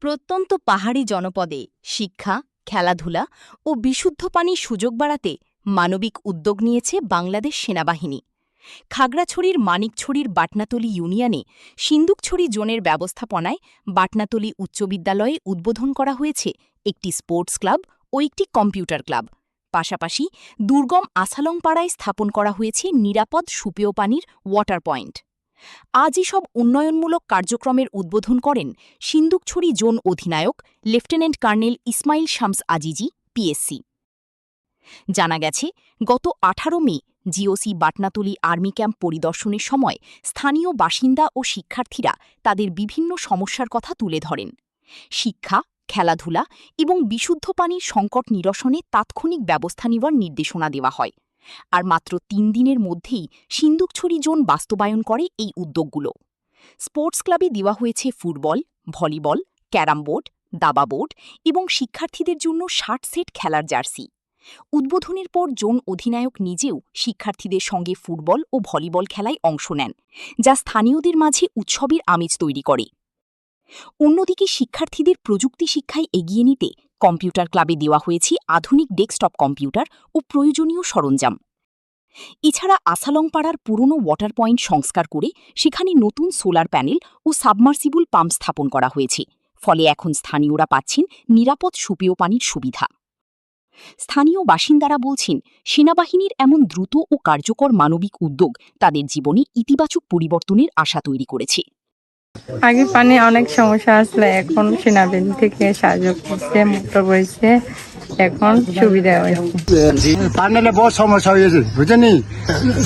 প্রত্যন্ত পাহাড়ি জনপদে শিক্ষা, খেলাধুলা ও বিশুদ্ধ পানির সুযোগ বাড়াতে মানবিক উদ্যোগ নিয়েছে বাংলাদেশ সেনাবাহিনী। খাগড়াছড়ির মানিকছড়ির বাটনাতলী ইউনিয়নে সিন্দুকছড়ি জোনের ব্যবস্থাপনায় বাটনাতলী উচ্চ বিদ্যালয়ে উদ্বোধন করা হয়েছে একটি স্পোর্টস ক্লাব ও একটি কম্পিউটার ক্লাব। পাশাপাশি দুর্গম আসালংপাড়ায় স্থাপন করা হয়েছে নিরাপদ সুপেয় পানির ওয়াটার পয়েন্ট। আজ এসব উন্নয়নমূলক কার্যক্রমের উদ্বোধন করেন সিন্দুকছড়ি জোন অধিনায়ক lieutenant colonel Ismail Shams Azizi, PSC. জানা গেছে, গত 18 মে জিওসি বাটনাতলী আর্মি ক্যাম্প পরিদর্শনের সময় স্থানীয় বাসিন্দা ও শিক্ষার্থীরা তাদের বিভিন্ন সমস্যার কথা তুলে ধরেন। শিক্ষা, খেলাধুলা এবং বিশুদ্ধ পানির সংকট নিরসনে তাৎক্ষণিক ব্যবস্থা নেওয়ার নির্দেশনা দেওয়া হয়। আর মাত্র 3 দিনের মধ্যেই সিন্দুকছড়ি জোন বাস্তবায়ন করে এই উদ্যোগগুলো। স্পোর্টস ক্লাবে দেওয়া হয়েছে ফুটবল, ভলিবল, ক্যারাম বোর্ড, দাবা বোর্ড এবং শিক্ষার্থীদের জন্য 60 সেট খেলার জার্সি। উদ্বোধনের পর জোন অধিনায়ক নিজেও শিক্ষার্থীদের সঙ্গে ফুটবল ও ভলিবল খেলায় অংশ নেন, যা স্থানীয়দের মাঝে উৎসবের আমেজ তৈরি করে। অন্যদিকে শিক্ষার্থীদের প্রযুক্তি শিক্ষায় এগিয়ে নিতে কম্পিউটার ক্লাবে দেওয়া হয়েছে আধুনিক ডেস্কটপ কম্পিউটার ও প্রয়োজনীয় সরঞ্জাম। এছাড়া আসালংপাড়ার পুরনো ওয়াটার পয়েন্ট সংস্কার করে সেখানে নতুন সোলার প্যানেল ও সাবমার্সিবল পাম্প স্থাপন করা হয়েছে, ফলে এখন স্থানীয়রা পাচ্ছেন নিরাপদ সুপেয় পানির সুবিধা। স্থানীয় বাসিন্দারা বলছেন, সেনাবাহিনীর এমন দ্রুত ও কার্যকর মানবিক উদ্যোগ তাদের জীবনে ইতিবাচক পরিবর্তনের আশা তৈরি করেছে। আগে পানি অনেক সমস্যা আসলে এখন সেনাবাহিনী থেকে সাহায্য করছে, মুক্ত করেছে, এখন সুবিধা হয়েছে। পানিলে বহুত সমস্যা হয়েছে, বুঝেনি?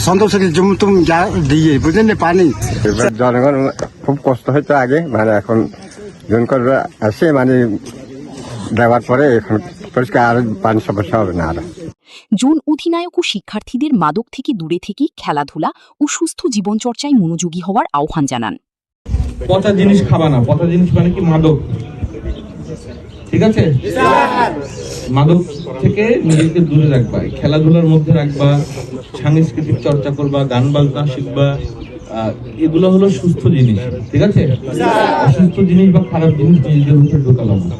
সন্তোষের জমতুম যা দিয়ে বুঝেনি পানি। জনগণ খুব কষ্ট হয়তো আগে, মানে এখন জনগণ আসে মানে দেওয়ার পরে এখন পরিষ্কার আর পানি সমস্যা হবে না। আর জোন অধিনায়ক ও শিক্ষার্থীদের মাদক থেকে দূরে থেকে খেলাধুলা ও সুস্থ জীবনচর্চায় মনোযোগী হওয়ার আহ্বান জানান। পচা জিনিস খাবা না। পচা জিনিস মানে কি? মাদক। ঠিক আছে? মাদক থেকে নিজেকে দূরে রাখবা, খেলাধুলার মধ্যে রাখবা, সাংস্কৃতিক চর্চা করবা, গান বাজনা শিখবা। এগুলো হলো সুস্থ জিনিস। ঠিক আছে? অসুস্থ জিনিস বা খারাপ জিনিস নিজেদের মধ্যে ঢোকালাম না।